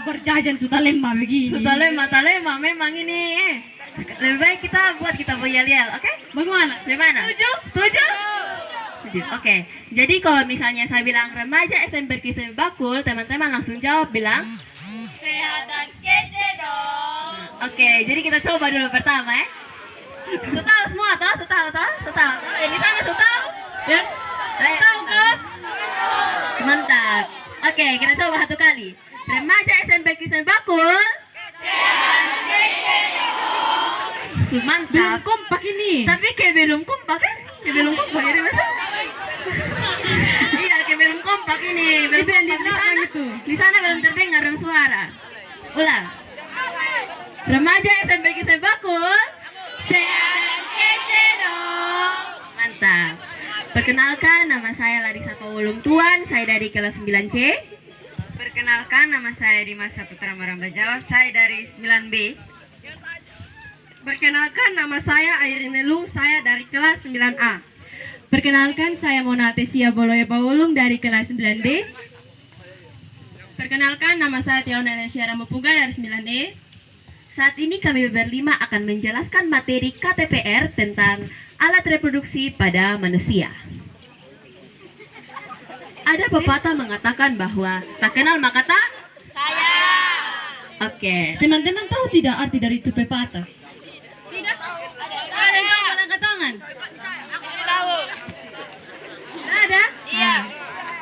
berjajan sudah lemah begini. Sudah lemah memang ini. Lebih baik kita yel-yel, oke? Bagaimana? Gimana? Setuju? Setuju? Setuju. Oke. Jadi kalau misalnya saya bilang remaja SMP Kisah Bakul, teman-teman langsung jawab bilang Sehat dan kece dong. oke, jadi kita coba dulu pertama ya. Tahu semua toh? Tahu. Di sana tahu? Ya. Tahu kan? Mantap. Oke, kita coba satu kali. Remaja SMP Kisah Bakul. Belum Mantap. kompak ini. Tapi kayak belum kompak kan? Kayak belum kompak ini masa? Iya, kayak belum kompak ini. Belum Itu yang di kompak. belakang itu. Di sana belum terdengar dong suara. Ulang. Remaja SMP Kisah Bakul. Sehat dan kece dong. Mantap. Perkenalkan, nama saya Larissa Paulung Tuan. Saya dari kelas 9C. Perkenalkan, nama saya Dimas Saputra Maramba Jawa, saya dari 9B. Perkenalkan, nama saya Airine Lung, saya dari kelas 9A. Perkenalkan, saya Mona Tesia Boloya Paulung dari kelas 9D. Perkenalkan, nama saya Tiona Nesyara Mupuga dari 9E. Saat ini kami berlima akan menjelaskan materi KTPR tentang alat reproduksi pada manusia. Ada pepatah mengatakan bahwa tak kenal maka tak sayang. Oke. Teman-teman tahu tidak arti dari itu pepatah? Tidak. Ada yang tahu angkat tangan? Tahu. Ada? Iya.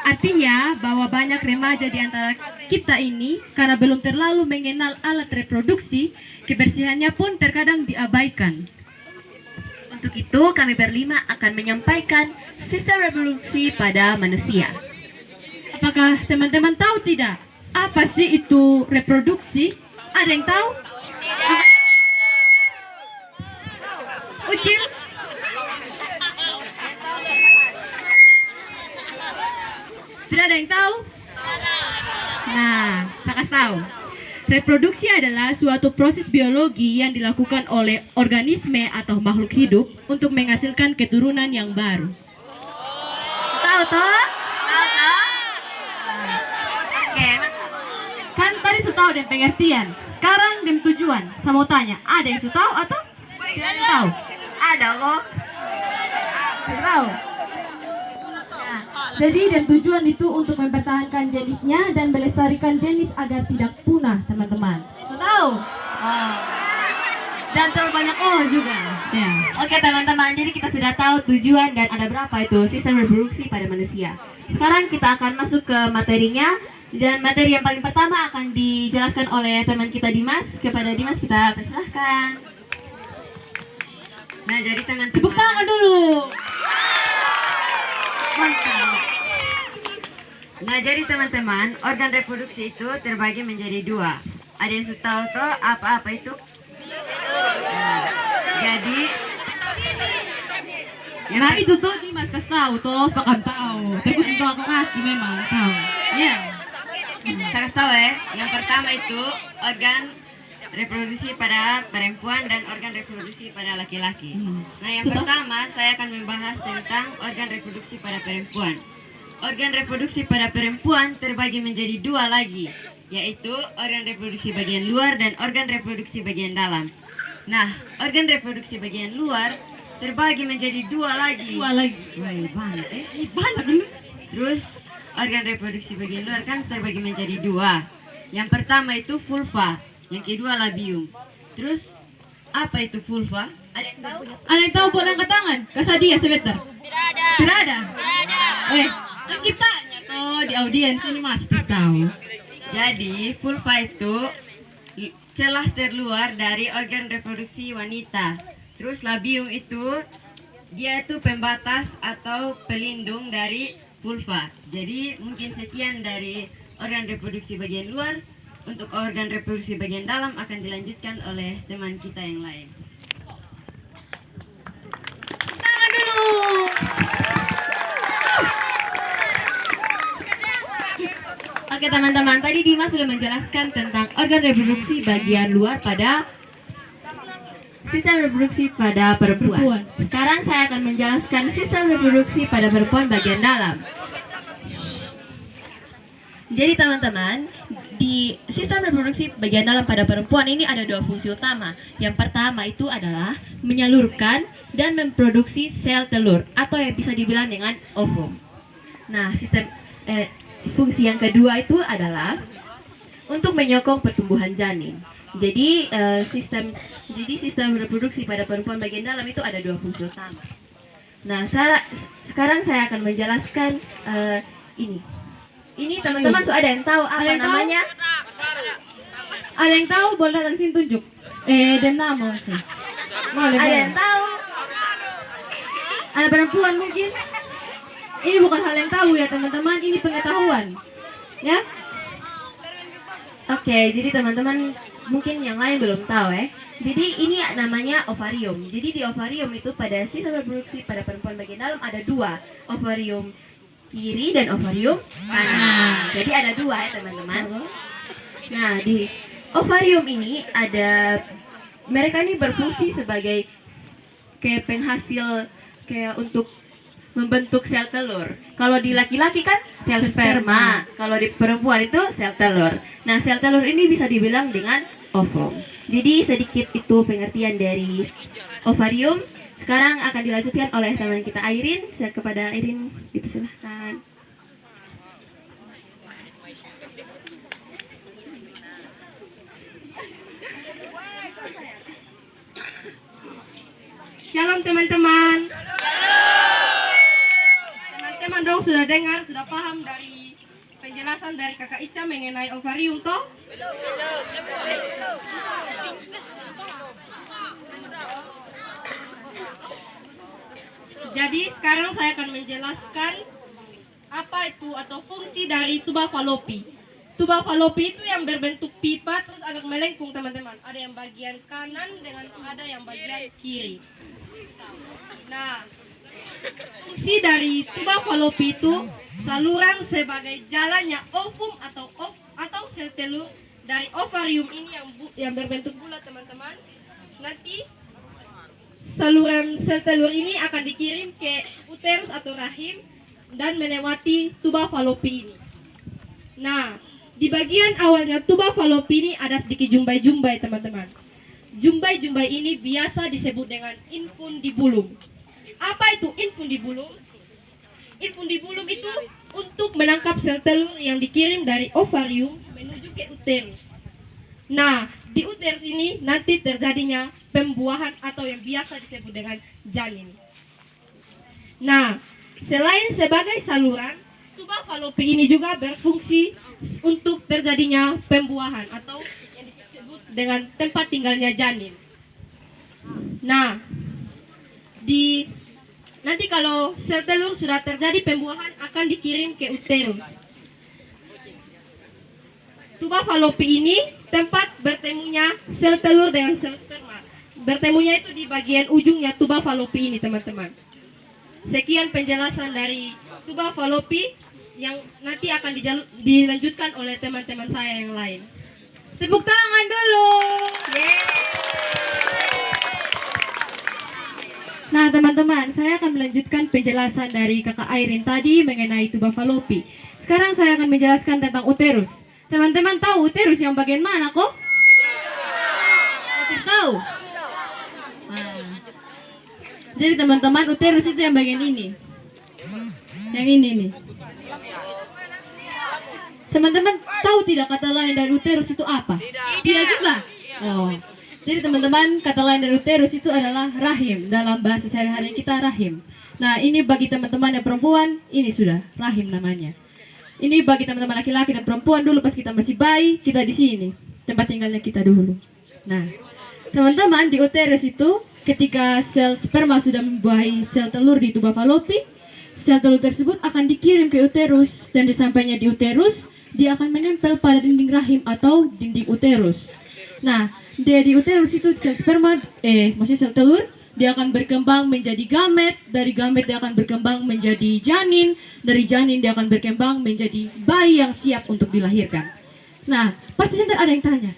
Artinya bahwa banyak remaja di antara kita ini karena belum terlalu mengenal alat reproduksi, kebersihannya pun terkadang diabaikan. Untuk itu kami berlima akan menyampaikan sistem reproduksi pada manusia. Apakah teman-teman tahu tidak? Apa sih itu reproduksi? Ada yang tahu? Tidak. Ucil? Tidak ada yang tahu? Nah, saya kasih tahu. Reproduksi adalah suatu proses biologi yang dilakukan oleh organisme atau makhluk hidup untuk menghasilkan keturunan yang baru. Tahu toh? Oke. Kan tadi sudah tahu dan pengertian. Sekarang dem tujuan. Saya mau tanya, ada yang sudah tahu atau tidak ada yang tahu? Ada kok. Tidak tahu. Nah, jadi dan tujuan itu untuk mempertahankan jenisnya dan melestarikan jenis agar tidak punah, teman-teman. Sudah tahu? Oh. Dan terlalu banyak juga. Ya. Oke teman-teman, jadi kita sudah tahu tujuan dan ada berapa itu sistem reproduksi pada manusia. Sekarang kita akan masuk ke materinya. Dan materi yang paling pertama akan dijelaskan oleh teman kita Dimas. Kepada Dimas kita persilahkan. Nah, jadi Tepuk teman-teman, tangan dulu. Mantap. nah jadi teman-teman, organ reproduksi itu terbagi menjadi dua. Ada yang sudah tahu toh apa-apa itu? Nah, jadi Nah itu tuh Dimas kasih tahu tuh, pakam tahu. Terus untuk aku kasih memang tahu. Ya. saya kasih tahu ya. Yang pertama itu organ reproduksi pada perempuan dan organ reproduksi pada laki-laki. Nah, yang Sudah. pertama saya akan membahas tentang organ reproduksi pada perempuan. Organ reproduksi pada perempuan terbagi menjadi dua lagi, yaitu organ reproduksi bagian luar dan organ reproduksi bagian dalam. Nah, organ reproduksi bagian luar terbagi menjadi dua lagi. Dua lagi. Wah, banget ya. Banyak ini. Terus organ reproduksi bagian luar kan terbagi menjadi dua. Yang pertama itu vulva, yang kedua labium. Terus apa itu vulva? Ada yang tahu? Ada yang tahu boleh angkat tangan? Kasih dia sebentar. Tidak ada. Kan kita tanya tuh di audiens ini masih tidak tahu. Jadi vulva itu celah terluar dari organ reproduksi wanita. Terus labium itu dia itu pembatas atau pelindung dari vulva. Jadi mungkin sekian dari organ reproduksi bagian luar. Untuk organ reproduksi bagian dalam akan dilanjutkan oleh teman kita yang lain. Tangan dulu. Oke teman-teman, tadi Dimas sudah menjelaskan tentang organ reproduksi bagian luar pada sistem reproduksi pada perempuan. Sekarang saya akan menjelaskan sistem reproduksi pada perempuan bagian dalam. Jadi teman-teman, di sistem reproduksi bagian dalam pada perempuan ini ada dua fungsi utama. Yang pertama itu adalah menyalurkan dan memproduksi sel telur atau yang bisa dibilang dengan ovum. Nah, fungsi yang kedua itu adalah untuk menyokong pertumbuhan janin. Jadi sistem reproduksi pada perempuan bagian dalam itu ada dua fungsi utama. Nah, sekarang saya akan menjelaskan ini. Ini teman-teman sudah ada yang tahu apa Ada yang tahu? namanya? Ada yang tahu? Boleh datang sini tunjuk. Dan nama sih. Boleh, Ada boleh. yang tahu? Ada perempuan mungkin. Ini bukan hal yang tahu ya teman-teman, ini pengetahuan. Ya? Oke, jadi teman-teman mungkin yang lain belum tahu ya. Jadi ini namanya ovarium. Jadi di ovarium itu pada sistem reproduksi pada perempuan bagian dalam ada dua, ovarium kiri dan ovarium kanan. Jadi ada dua ya teman-teman. Nah, di ovarium ini ada mereka ini berfungsi sebagai kayak penghasil kayak untuk membentuk sel telur. Kalau di laki-laki kan sel sperma, kalau di perempuan itu sel telur. Nah, sel telur ini bisa dibilang dengan ovum. Jadi sedikit itu pengertian dari ovarium. Sekarang akan dilanjutkan oleh teman kita Airin. Saya kepada Airin dipersilahkan. Shalom teman-teman. Teman-teman dong sudah dengar, sudah paham dari penjelasan dari Kakak Ica mengenai ovarium toh? Jadi sekarang saya akan menjelaskan apa itu atau fungsi dari tuba falopi. Tuba falopi itu yang berbentuk pipa terus agak melengkung teman-teman. Ada yang bagian kanan dengan ada yang bagian kiri. Nah, fungsi dari tuba falopi itu saluran sebagai jalannya ovum atau sel telur dari ovarium ini yang berbentuk bulat teman-teman. Nanti saluran sel telur ini akan dikirim ke uterus atau rahim dan melewati tuba falopi ini. Nah, di bagian awalnya tuba falopi ini ada sedikit jumbai-jumbai teman-teman. Jumbai-jumbai ini biasa disebut dengan infundibulum. Apa itu infundibulum? Infundibulum itu untuk menangkap sel telur yang dikirim dari ovarium menuju ke uterus. Nah, di uterus ini nanti terjadinya pembuahan atau yang biasa disebut dengan janin. Nah, selain sebagai saluran, tuba falopi ini juga berfungsi untuk terjadinya pembuahan atau yang disebut dengan tempat tinggalnya janin. Nah, nanti kalau sel telur sudah terjadi pembuahan akan dikirim ke uterus. Tuba falopi ini tempat bertemunya sel telur dengan sel sperma. Bertemunya itu di bagian ujungnya tuba falopi ini teman-teman. Sekian penjelasan dari tuba falopi yang nanti akan dilanjutkan oleh teman-teman saya yang lain. Tepuk tangan dulu. Nah teman-teman, saya akan melanjutkan penjelasan dari Kakak Airin tadi mengenai tuba falopi. Sekarang saya akan menjelaskan tentang uterus. Teman-teman tahu uterus yang bagian mana kok? Tidak tahu? Nah. Jadi teman-teman, uterus itu yang bagian ini. Yang ini nih. Teman-teman tahu tidak kata lain dari uterus itu apa? Tidak juga? Oh. Jadi teman-teman, kata lain dari uterus itu adalah rahim. Dalam bahasa sehari-hari kita rahim. Nah, ini bagi teman-teman yang perempuan, ini sudah rahim namanya. Ini bagi teman-teman laki-laki dan perempuan dulu pas kita masih bayi, kita di sini. Tempat tinggalnya kita dulu. Nah, teman-teman di uterus itu ketika sel sperma sudah membuahi sel telur di tuba falopi, sel telur tersebut akan dikirim ke uterus dan disampainya di uterus, dia akan menempel pada dinding rahim atau dinding uterus. Nah, di uterus itu sel sperma, maksudnya sel telur, dia akan berkembang menjadi gamet, dari gamet dia akan berkembang menjadi janin, dari janin dia akan berkembang menjadi bayi yang siap untuk dilahirkan. Nah, pasti nanti ada yang tanya,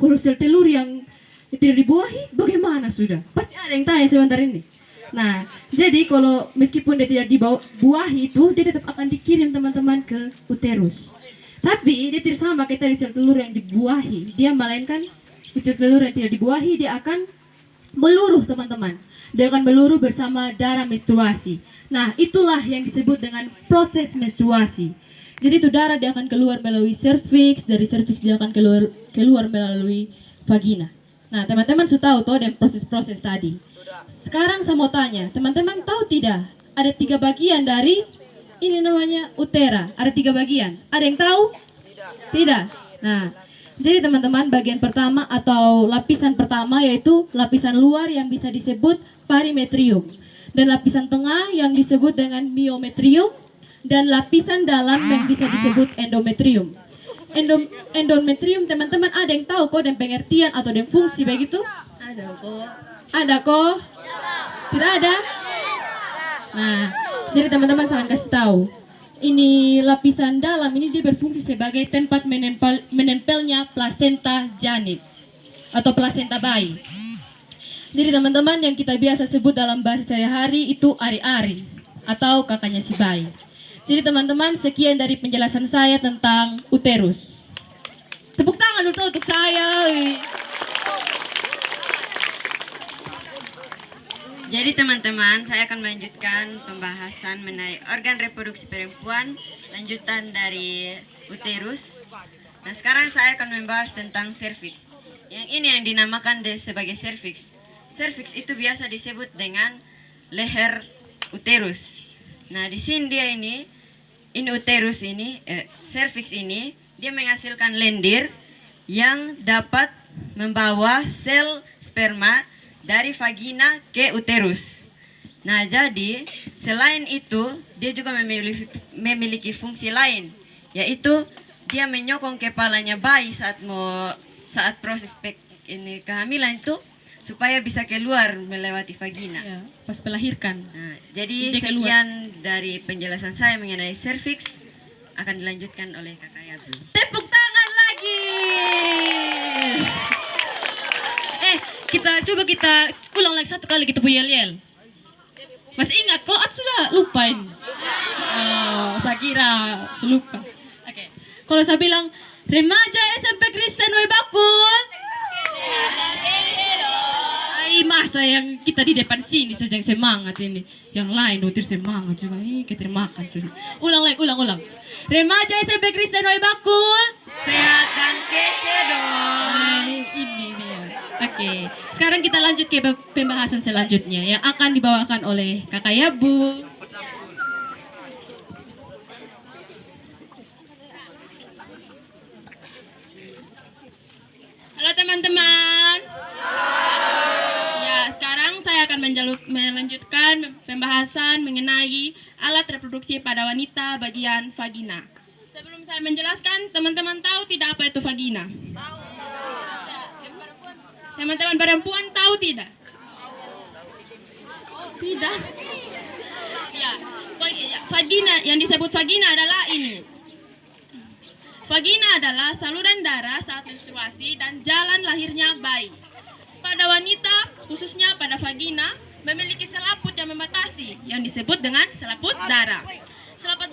kalau sel telur yang tidak dibuahi, bagaimana sudah? Pasti ada yang tanya sebentar ini. Nah, jadi kalau meskipun dia tidak dibuahi itu, dia tetap akan dikirim teman-teman ke uterus. Tapi dia tidak sama kayak tadi sel telur yang dibuahi. Dia melainkan sel telur yang tidak dibuahi, dia akan meluruh, teman-teman. Dia akan meluruh bersama darah menstruasi. Nah, itulah yang disebut dengan proses menstruasi. Jadi itu darah dia akan keluar melalui serviks, dari serviks dia akan keluar melalui vagina. Nah, teman-teman sudah tahu toh dan proses-proses tadi. Sekarang saya mau tanya, teman-teman tahu tidak? Ada 3 bagian dari ini namanya utera. Ada 3 bagian. Ada yang tahu? Tidak. Nah, jadi teman-teman, bagian pertama atau lapisan pertama yaitu lapisan luar yang bisa disebut perimetrium, dan lapisan tengah yang disebut dengan myometrium, dan lapisan dalam yang bisa disebut endometrium. Endometrium, teman-teman ada yang tahu kok dan pengertian atau dan fungsi begitu? Ada kok. Ada kok? Tidak ada? Nah, jadi teman-teman saya kasih tahu. Ini lapisan dalam ini dia berfungsi sebagai tempat menempelnya plasenta janin atau plasenta bayi. Jadi teman-teman, yang kita biasa sebut dalam bahasa sehari-hari itu ari-ari atau kakaknya si bayi. Jadi teman-teman, sekian dari penjelasan saya tentang uterus. Tepuk tangan dulu untuk saya. Jadi teman-teman, saya akan melanjutkan pembahasan mengenai organ reproduksi perempuan, lanjutan dari uterus. Nah, sekarang saya akan membahas tentang serviks. Yang ini yang dinamakan sebagai serviks. Serviks itu biasa disebut dengan leher uterus. Nah, di sini dia ini uterus ini, serviks ini, dia menghasilkan lendir yang dapat membawa sel sperma dari vagina ke uterus. Nah, jadi selain itu dia juga memiliki fungsi lain, yaitu dia menyokong kepalanya bayi saat proses kehamilan itu supaya bisa keluar melewati vagina. Ya, pas melahirkan. Nah, jadi Dia keluar. sekian dari penjelasan saya mengenai serviks, akan dilanjutkan oleh Kakak Yabu. Tepuk tangan lagi. Kita ulang lagi satu kali, kita punya yel-yel. Masih ingat kok? Sudah lupain. Saya kira lupa. Oke. Kalau saya bilang remaja SMP Kristen Way Bakul. Masa yang kita di depan sini saja yang semangat ini. Yang lain dotir semangat juga. Kita makan sudah. Ulang. Remaja SMP Kristen Way Bakul. Sehat dan kece dong. Ini dia. Oke. Sekarang kita lanjut ke pembahasan selanjutnya yang akan dibawakan oleh Kakak Yabu. Halo teman-teman. Ya, sekarang saya akan melanjutkan pembahasan mengenai alat reproduksi pada wanita bagian vagina. Sebelum saya menjelaskan, teman-teman tahu tidak apa itu vagina? Teman-teman perempuan tahu tidak? Tidak. Ya, vagina, yang disebut vagina adalah ini. Vagina adalah saluran darah saat menstruasi dan jalan lahirnya bayi. Pada wanita, khususnya pada vagina, memiliki selaput yang membatasi, yang disebut dengan selaput darah.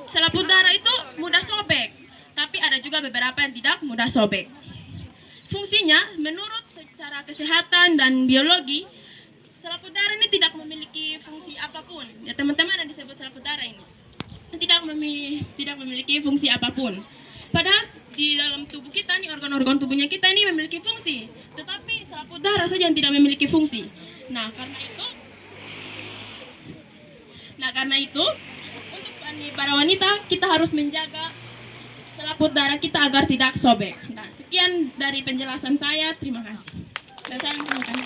Selaput darah itu mudah sobek, tapi ada juga beberapa yang tidak mudah sobek. Fungsinya, menurut secara kesehatan dan biologi, selaput darah ini tidak memiliki fungsi apapun. Ya teman-teman, yang disebut selaput darah ini tidak memiliki fungsi apapun. Padahal di dalam tubuh kita nih, organ-organ tubuhnya kita ini memiliki fungsi, tetapi selaput darah saja yang tidak memiliki fungsi. Nah karena itu untuk para wanita kita harus menjaga selaput darah kita agar tidak sobek. Nah, sekian dari penjelasan saya. Terima kasih. Dan saya langsung akan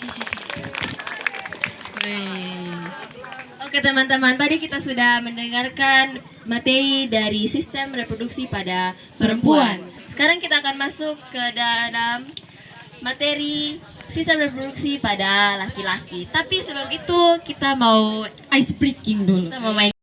Oke teman-teman, tadi kita sudah mendengarkan materi dari sistem reproduksi pada perempuan. Sekarang kita akan masuk ke dalam materi sistem reproduksi pada laki-laki. Tapi sebelum itu kita mau Ice breaking dulu. main